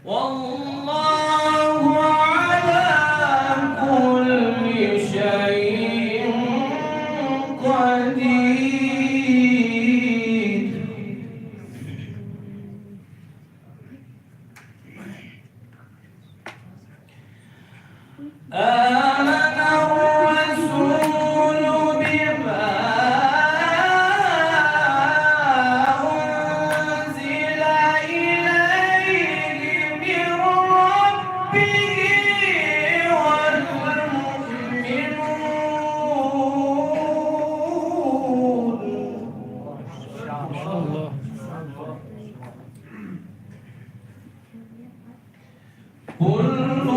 والله على كل شيء قدير. آمن الرسول بما أنزل إليه من ربه والمؤمنون كل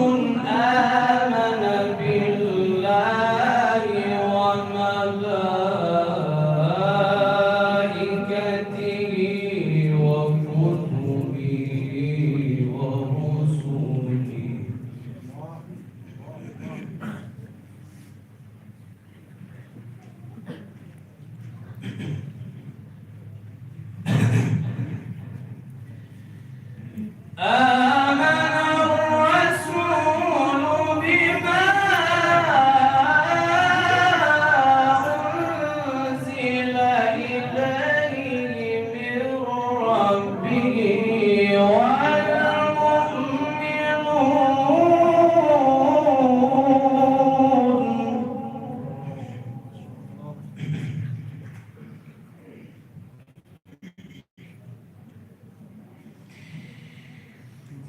آمن بالله وملائكته وكتبه ورسله. آمن الرسول بما أنزل إليه من ربه والمؤمنون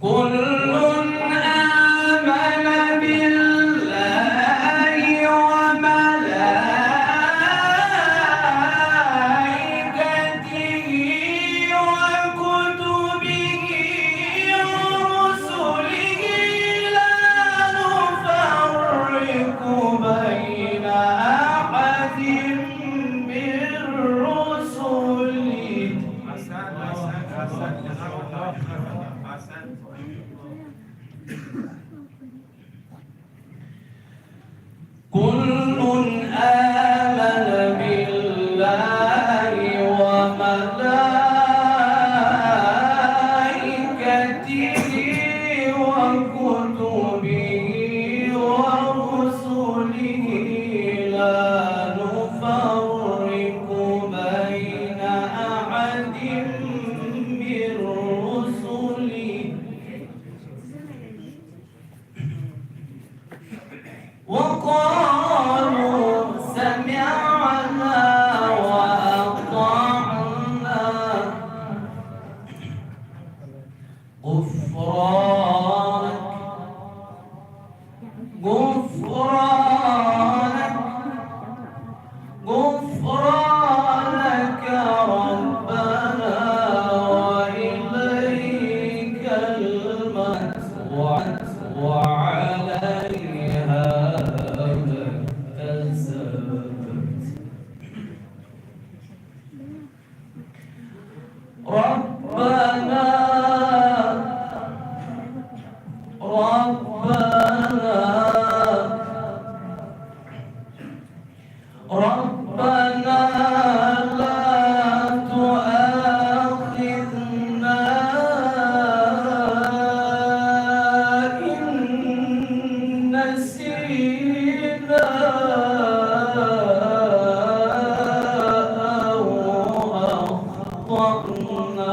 كل آمن بالله وملائكته وكتبه ورسله لا نفرق بين أحد من رسله. كل آمن بالله وملائكته وكتبه ورسله لا نفرق بين أحد من رسله وقالوا سمعنا وأطعنا غفرانك غفرانك غفرانك ربنا وإليك المصير وعليها اكتسبت. ربنا لا تؤاخذنا إن نسينا أو أخطأنا.